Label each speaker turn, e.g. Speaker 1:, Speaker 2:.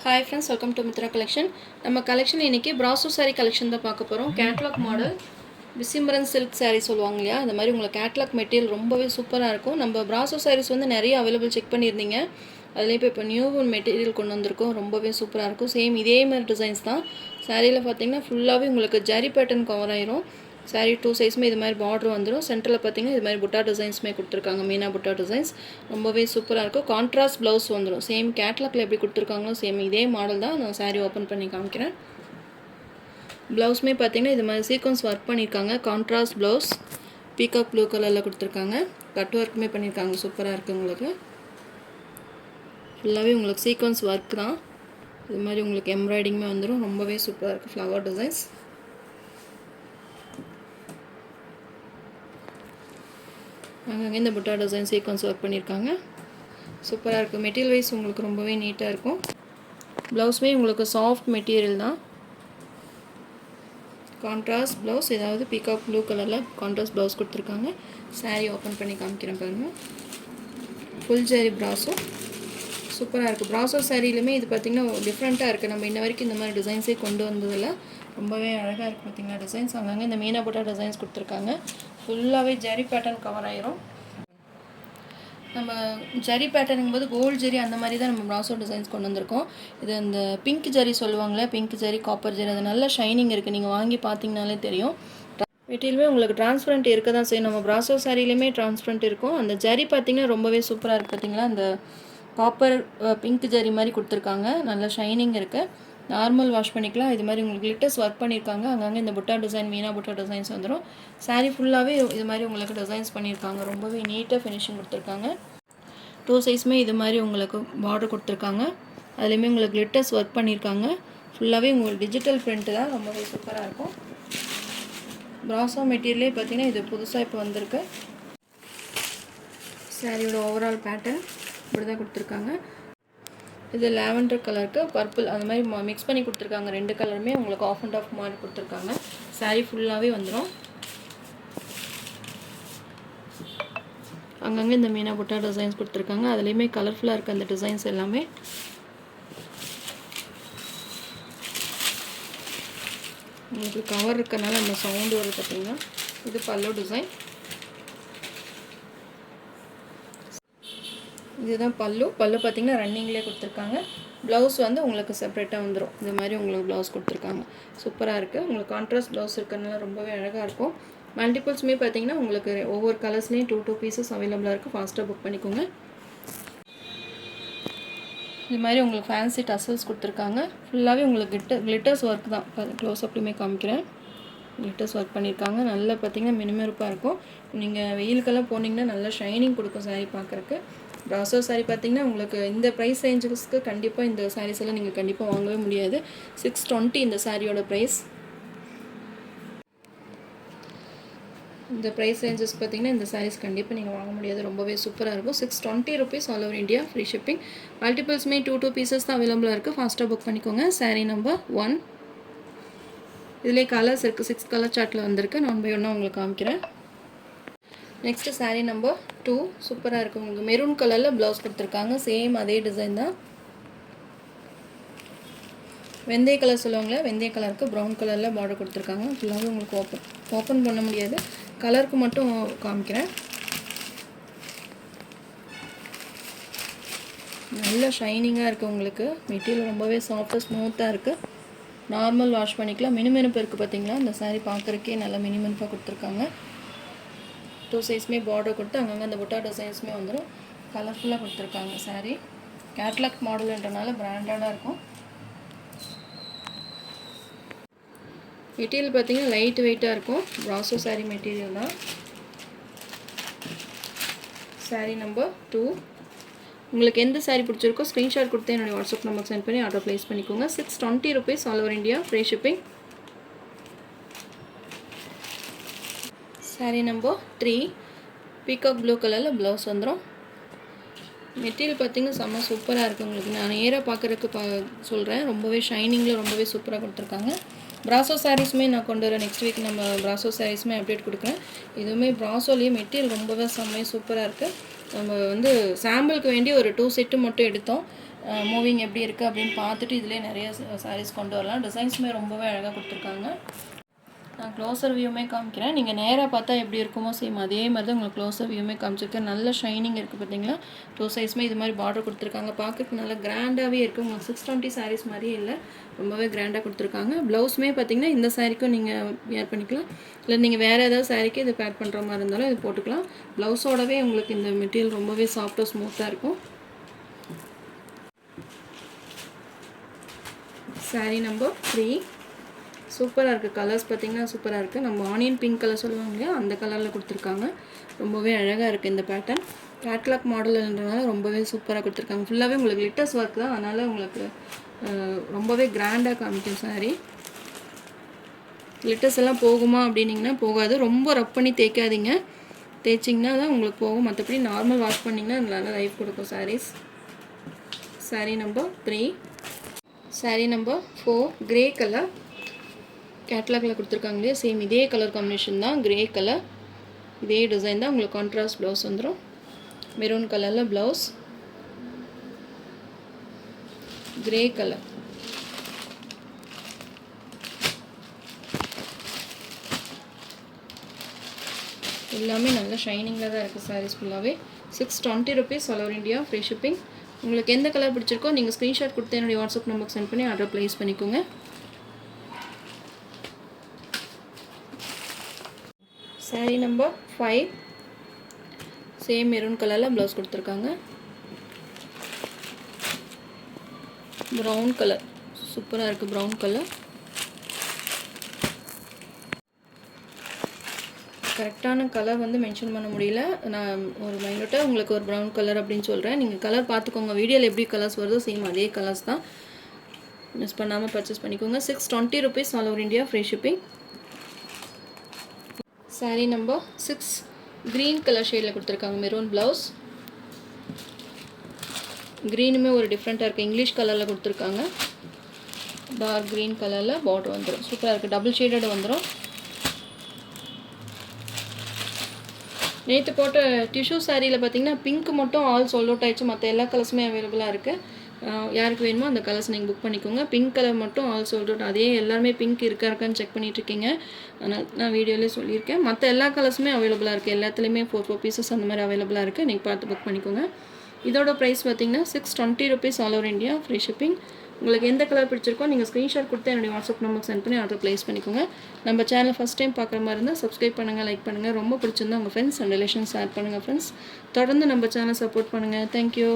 Speaker 1: Hi friends, welcome to Mitra collection. நம்ம collection இன்னைக்கு brasso saree collection தான் பார்க்க போறோம். Catalog model விசிம்பரன் silk saree சொல்லுவாங்க இல்லையா, அந்த மாதிரி உங்களுக்கு catalog material ரொம்பவே சூப்பராக இருக்கும். நம்ம brasso sarees வந்து நிறைய அவைலபிள் செக் பண்ணியிருந்தீங்க. அதுலேயும் இப்போ நியூ மெட்டீரியல் கொண்டு வந்திருக்கோம், ரொம்பவே சூப்பராக இருக்கும். சேம் இதே மாதிரி டிசைன்ஸ் தான். சாரியில் பார்த்தீங்கன்னா ஃபுல்லாகவே உங்களுக்கு ஜரி பேட்டர்ன் கவர் ஆயிரும். சாரீ 2 சைஸுமே இது மாதிரி பார்டர் வந்துடும். சென்டரில் பார்த்தீங்கன்னா இது மாதிரி புட்டா டிசைன்ஸுமே கொடுத்துருக்காங்க, மீனா புட்டா டிசைன்ஸ் ரொம்பவே சூப்பராக இருக்கும். கான்ட்ராஸ்ட் ப்ளவுஸ் வந்துடும். சேம் கேட்லாக்ல எப்படி கொடுத்துருக்காங்களோ சேம் இதே மாடல் தான். நான் சாரீ ஓப்பன் பண்ணி காமிக்கிறேன். ப்ளவுஸுமே பார்த்தீங்கன்னா இது மாதிரி சீக்வன்ஸ் ஒர்க் பண்ணியிருக்காங்க. கான்ட்ராஸ்ட் ப்ளவுஸ் பீகாக் ப்ளூ கலரில் கொடுத்துருக்காங்க. கட் ஒர்க்குமே பண்ணியிருக்காங்க, சூப்பராக இருக்குது. உங்களுக்கு ஃபுல்லாகவே உங்களுக்கு சீக்வன்ஸ் ஒர்க் தான். இது மாதிரி உங்களுக்கு எம்ப்ராய்டிங்குமே வந்துடும். ரொம்பவே சூப்பராக இருக்குது. ஃப்ளவர் டிசைன்ஸ் அங்கங்கே இந்த புட்டா டிசைன் சீக்வன்ஸ் ஒர்க் பண்ணியிருக்காங்க. சூப்பராக இருக்குது. மெட்டீரியல் வைஸ் உங்களுக்கு ரொம்பவே நீட்டாக இருக்கும். ப்ளவுஸுமே உங்களுக்கு சாஃப்ட் மெட்டீரியல் தான். கான்ட்ராஸ்ட் ப்ளவுஸ், ஏதாவது பீகாக் ப்ளூ கலரில் கான்ட்ராஸ்ட் ப்ளவுஸ் கொடுத்துருக்காங்க. சாரீ ஓப்பன் பண்ணி காமிக்கிறேன் பாருங்கள். ஃபுல் ஜரி ப்ராஸோ சூப்பராக இருக்குது. ப்ராஸோ சாரிலுமே இது பார்த்திங்கன்னா டிஃப்ரெண்ட்டாக இருக்குது. நம்ம இன்ன வரைக்கும் இந்த மாதிரி டிசைன்ஸே கொண்டு வந்ததில்லை. ரொம்பவே அழகாக இருக்குது பார்த்திங்கன்னா டிசைன்ஸ். அங்கங்கே இந்த மீனா புட்டா டிசைன்ஸ் கொடுத்துருக்காங்க. ஃபுல்லாகவே ஜரி பேட்டர்ன் கவர் ஆயிரும். நம்ம ஜரி பேட்டர்னுங்கும் போது கோல்டு ஜரி அந்த மாதிரி தான் நம்ம ப்ராஸோ டிசைன்ஸ் கொண்டு வந்திருக்கோம். இது அந்த பிங்க் ஜரி சொல்லுவாங்களே, பிங்க் ஜரி காப்பர் ஜரி, அது நல்ல ஷைனிங் இருக்குது. நீங்கள் வாங்கி பார்த்தீங்கனாலே தெரியும். மெட்டீரியலுமே உங்களுக்கு டிரான்ஸ்பரண்ட் இருக்க தான் செய்யும். நம்ம ப்ராஸோ சாரிலையுமே டிரான்ஸ்பரண்ட் இருக்கும். அந்த ஜரி பார்த்திங்கன்னா ரொம்பவே சூப்பராக இருக்குது பார்த்திங்களா. அந்த காப்பர் பிங்க் ஜரி மாதிரி கொடுத்துருக்காங்க. நல்ல ஷைனிங் இருக்குது. நார்மல் வாஷ் பண்ணிக்கலாம். இது மாதிரி உங்களுக்கு கிளிட்டர்ஸ் ஒர்க் பண்ணியிருக்காங்க. அங்கங்கே இந்த புட்டா டிசைன், மீனா புட்டா டிசைன்ஸ் வந்துடும். சாரீ ஃபுல்லாகவே இது மாதிரி உங்களுக்கு டிசைன்ஸ் பண்ணியிருக்காங்க. ரொம்பவே நீட்டாக ஃபினிஷிங் கொடுத்துருக்காங்க. 2 சைஸுமே இது மாதிரி உங்களுக்கு பார்டர் கொடுத்துருக்காங்க. அதுலேயுமே உங்களுக்கு கிளிட்டர்ஸ் ஒர்க் பண்ணியிருக்காங்க. ஃபுல்லாகவே உங்களுக்கு டிஜிட்டல் பிரிண்ட்டு தான். ரொம்பவே சூப்பராக இருக்கும். ப்ராஸோ மெட்டீரியலே பார்த்திங்கன்னா இது புதுசாக இப்போ வந்திருக்கு. சாரியோட ஓவரால் பேட்டர்ன் இப்படி தான் கொடுத்துருக்காங்க. இது லாவெண்டர் கலருக்கு பர்பிள் அந்த மாதிரி மிக்ஸ் பண்ணி கொடுத்துருக்காங்க. 2 கலருமே உங்களுக்கு ஆஃப் அண்ட் ஆஃப் மாதிரி கொடுத்துருக்காங்க. சாரீ ஃபுல்லாகவே வந்துடும். அங்கங்கே இந்த மீனா புட்டா டிசைன்ஸ் கொடுத்துருக்காங்க. அதுலேயுமே கலர்ஃபுல்லாக இருக்குது அந்த டிசைன்ஸ் எல்லாமே. உங்களுக்கு கவர் இருக்கனால அந்த சவுண்டு வருது பார்த்திங்கன்னா. இது பல்லு டிசைன். இதுதான் பல்லு. பல்லு பார்த்திங்கன்னா ரன்னிங்லேயே கொடுத்துருக்காங்க. ப்ளவுஸ் வந்து உங்களுக்கு செப்பரேட்டாக வந்துடும். இந்த மாதிரி உங்களுக்கு ப்ளவுஸ் கொடுத்துருக்காங்க. சூப்பராக இருக்குது. உங்களுக்கு கான்ட்ராஸ்ட் ப்ளவுஸ் இருக்கிறதுனால ரொம்பவே அழகாக இருக்கும். மல்டிபிள்ஸுமே பார்த்திங்கன்னா உங்களுக்கு ஒவ்வொரு கலர்ஸ்லேயும் 2 பீசஸ் அவைலபிளாக இருக்குது. ஃபாஸ்ட்டாக புக் பண்ணிக்கோங்க. இது மாதிரி உங்களுக்கு ஃபேன்சி டசல்ஸ் கொடுத்துருக்காங்க. ஃபுல்லாகவே உங்களுக்கு கிளிட்டர்ஸ் ஒர்க் தான். க்ளோஸ் அப்லையுமே காமிக்கிறேன். கிளிட்டர்ஸ் ஒர்க் பண்ணியிருக்காங்க. நல்லா பார்த்திங்கன்னா மினுமினுப்பாக இருக்கும். நீங்கள் வெயிலுக்கெல்லாம் போனீங்கன்னா நல்லா ஷைனிங் கொடுக்கும் சாரீ பார்க்குறக்கு. ப்ராஸோ சாரீ பார்த்திங்கன்னா உங்களுக்கு இந்த ப்ரைஸ் ரேஞ்சுக்கு கண்டிப்பாக இந்த சாரீஸ் எல்லாம் நீங்கள் கண்டிப்பாக வாங்கவே முடியாது. 620 இந்த சாரியோட ப்ரைஸ். இந்த ப்ரைஸ் ரேஞ்சஸ் பார்த்திங்கன்னா இந்த சாரீஸ் கண்டிப்பாக நீங்கள் வாங்க முடியாது. ரொம்பவே சூப்பராக இருக்கும். 620 rupees all over India, free shipping. மல்டிபிள்ஸுமே 2 பீசஸ் தான் அவைலபிளாக இருக்குது. ஃபாஸ்ட்டாக புக் பண்ணிக்கோங்க. சாரீ நம்பர் 1. இதிலே கலர்ஸ் இருக்குது. 6 கலர் சார்ட்டில் வந்திருக்கு. நான் பை ஒன்றா உங்களுக்கு காமிக்கிறேன். நெக்ஸ்ட்டு சாரீ நம்பர் 2 சூப்பராக இருக்குது. உங்களுக்கு மெரூன் கலரில் ப்ளவுஸ் கொடுத்துருக்காங்க. சேம் அதே டிசைன் தான். வெந்தய கலர் சொல்லுவாங்களே, வெந்தய கலருக்கு ப்ரௌன் கலரில் பார்டர் கொடுத்துருக்காங்க. ஃபுல்லாகவே உங்களுக்கு ஓப்பன் பண்ண முடியாது. கலருக்கு மட்டும் காமிக்கிறேன். நல்ல ஷைனிங்காக இருக்குது. உங்களுக்கு மெட்டீரியல் ரொம்பவே சாஃப்டாக ஸ்மூத்தாக இருக்குது. நார்மல் வாஷ் பண்ணிக்கலாம். மினுமினுப்பு இருக்குது பார்த்திங்களா. இந்த சாரீ பார்க்குறக்கே நல்லா மினுமினுப்பாக கொடுத்துருக்காங்க. 2 சைஸுமே பார்டர் கொடுத்து அங்கங்கே அந்த புட்டா டிசைன்ஸுமே வந்துடும். கலர்ஃபுல்லாக கொடுத்துருக்காங்க. சாரீ கேட்லாக் மாடல்ன்றனால பிராண்டடாக இருக்கும். மெட்டீரியல் பார்த்திங்கன்னா லைட் வெயிட்டாக இருக்கும். ப்ராஸோ சாரீ மெட்டீரியல் தான். சாரீ நம்பர் 2. உங்களுக்கு எந்த சாரீ பிடிச்சிருக்கோ ஸ்க்ரீன்ஷாட் கொடுத்து என்னுடைய வாட்ஸ்அப் நம்பர் சென்ட் பண்ணி ஆர்டர் ப்ளேஸ் பண்ணிக்கோங்க. 620 rupees all over India, free shipping. Sari number 3 peacock blue கலரில் ப்ளவுஸ் வந்துடும். மெட்டீரியல் பார்த்திங்கன்னா செம்ம சூப்பராக இருக்குது. உங்களுக்கு நான் நேராக பார்க்குறதுக்கு சொல்கிறேன். ரொம்பவே ஷைனிங்கில் ரொம்பவே சூப்பராக கொடுத்துருக்காங்க. ப்ராஸோ சாரீஸுமே நான் கொண்டு வரேன். நெக்ஸ்ட் வீக் நம்ம ப்ராஸோ சாரீஸுமே அப்டேட் கொடுக்குறேன். இதுவுமே ப்ராஸோலேயே மெட்டீரியல் ரொம்பவே செம்மையாக சூப்பராக இருக்குது. நம்ம வந்து சாம்பிளுக்கு வேண்டி ஒரு 2 செட்டு மட்டும் எடுத்தோம். மூவிங் எப்படி இருக்குது அப்படின்னு பார்த்துட்டு இதிலே நிறைய சாரீஸ் கொண்டு வரலாம். டிசைன்ஸுமே ரொம்பவே அழகாக கொடுத்துருக்காங்க. நான் க்ளோஸர் வியூமே காமிக்கிறேன். நீங்கள் நேராக பார்த்தா எப்படி இருக்குமோ சேம் அதே மாதிரி தான் உங்களுக்கு க்ளோஸர் வியூமே காமிச்சிருக்கேன். நல்ல ஷைனிங் இருக்குது பார்த்தீங்களா. 2 சைஸுமே இது மாதிரி பார்டர் கொடுத்துருக்காங்க. பார்க்கறதுக்கு நல்லா கிராண்டாகவே இருக்குது. உங்களுக்கு 620 சாரீஸ் மாதிரியே இல்லை, ரொம்பவே கிராண்டாக கொடுத்துருக்காங்க. ப்ளவுஸுமே பார்த்தீங்கன்னா இந்த சாரீக்கும் நீங்கள் வேர் பண்ணிக்கலாம், இல்லை நீங்கள் வேறு ஏதாவது சாரீக்கு இது பேர் பண்ணுற மாதிரி இருந்தாலும் இது போட்டுக்கலாம். ப்ளவுஸோடவே உங்களுக்கு இந்த மெட்டீரியல் ரொம்பவே சாஃப்டாக ஸ்மூத்தாக இருக்கும். சாரீ நம்பர் 3 சூப்பராக இருக்குது. கலர்ஸ் பார்த்திங்கன்னா சூப்பராக இருக்குது. நம்ம ஆனியன் பிங்க் கலர் சொல்லுவாங்க இல்லையா, அந்த கலரில் கொடுத்துருக்காங்க. ரொம்பவே அழகாக இருக்குது இந்த பேட்டர்ன். கேட்லாக் மாடல்ன்றனால ரொம்பவே சூப்பராக கொடுத்துருக்காங்க. ஃபுல்லாகவே உங்களுக்கு லிட்டர்ஸ் ஒர்க் தான், அதனால் உங்களுக்கு ரொம்பவே கிராண்டாக காமிக்கும் சாரீ. லிட்டர்ஸ் எல்லாம் போகுமா அப்படின்னிங்கன்னா போகாது. ரொம்ப ரப் பண்ணி தேய்க்காதீங்க, தேய்ச்சிங்கன்னா தான் உங்களுக்கு போகும். மற்றபடி நார்மல் வாஷ் பண்ணிங்கன்னா நல்லா லைஃப் கொடுக்கும் saris. Sari number 3. Sari number 4 grey colour. கேட்லாகில் கொடுத்துருக்காங்க இல்லையா, சேம் இதே கலர் காம்பினேஷன் தான், கிரே கலர். இதே டிசைன் தான். உங்களுக்கு கான்ட்ராஸ்ட் ப்ளவுஸ் வந்துடும். மெரூன் கலரில் ப்ளவுஸ், கிரே கலர். எல்லாமே நல்ல ஷைனிங்கில் தான் இருக்குது சாரீஸ் ஃபுல்லாகவே. 620 rupees all over India, free shipping. உங்களுக்கு எந்த கலர் பிடிச்சிருக்கோ நீங்கள் ஸ்க்ரீன்ஷாட் கொடுத்து என்னுடைய வாட்ஸ்அப் நம்பருக்கு சென்ட் பண்ணி ஆர்டர் ப்ளேஸ் பண்ணிக்கோங்க. சாரீ நம்பர் 5 சேம் மெரூன் கலரில் ப்ளவுஸ் கொடுத்துருக்காங்க. ப்ரௌன் கலர் சூப்பராக இருக்குது. ப்ரௌன் கலர் கரெக்டான கலர் வந்து மென்ஷன் பண்ண முடியல. நான் ஒரு மைனூட்டாக உங்களுக்கு ஒரு ப்ரௌன் கலர் அப்படின்னு சொல்கிறேன். நீங்கள் கலர் பார்த்துக்கோங்க. வீடியோவில் எப்படி கலர்ஸ் வருதோ சேம் அதே கலர்ஸ் தான். மிஸ் பண்ணாமல் பர்ச்சேஸ் பண்ணிக்கோங்க. 620 rupees all over India, free shipping. Sari number 6 green colour ஷேடில் கொடுத்துருக்காங்க. மெரூன் ப்ளவுஸ், க்ரீனுமே ஒரு டிஃப்ரெண்ட்டாக இருக்குது. இங்கிலீஷ் கலரில் கொடுத்துருக்காங்க. டார்க் க்ரீன் கலரில் பார்டர் வந்துடும். சூப்பராக இருக்குது. டபுள் ஷேடட் வந்துடும். நேற்று போட்ட டிஷ்யூ சாரியில் பார்த்தீங்கன்னா பிங்க் மட்டும் ஆல் சோல்ட் அவுட் ஆகிடுச்சு. மற்ற எல்லா கலர்ஸுமே அவைலபிளாக இருக்குது. யாருக்கு வேணுமோ அந்த கலர்ஸ் நீங்கள் புக் பண்ணிக்கோங்க. பிங்க் கலர் மட்டும் ஆல் சோல்ட் அவுட். அதே எல்லாருமே பிங்க் இருக்கான்னு செக் பண்ணிகிட்ருக்கீங்க, அதனால் நான் வீடியோலேயே சொல்லியிருக்கேன். மற்ற எல்லா கலர்ஸுமே அவைலபிளாக இருக்குது. எல்லாத்துலேயுமே 4 பீசஸ் அந்த மாதிரி அவைலபிளாக இருக்குது. நீங்கள் பார்த்து புக் பண்ணிக்கோங்க. இதோட ப்ரைஸ் பார்த்தீங்கன்னா 620 rupees all over India, free shipping. உங்களுக்கு எந்த கலர் பிடிச்சிருக்கோ நீங்கள் ஸ்க்ரீன்ஷாட் கொடுத்து என்னுடைய வாட்ஸ்அப் நம்பருக்கு சென்ட் பண்ணி ஆர்டர் ப்ளேஸ் பண்ணிக்கோங்க. நம்ம சேனல் ஃபஸ்ட் டைம் பார்க்குற மாதிரி இருந்தால் சப்ஸ்கிரைப் பண்ணுங்கள், லைக் பண்ணுங்கள். ரொம்ப பிடிச்சிருந்தா உங்கள் ஃப்ரெண்ட்ஸ் அண்ட் ரிலேஷன்ஸ் ஷேர் பண்ணுங்கள் ஃப்ரெண்ட்ஸ். தொடர்ந்து நம்ம சேனல் சப்போர்ட் பண்ணுங்கள். தேங்க்யூ.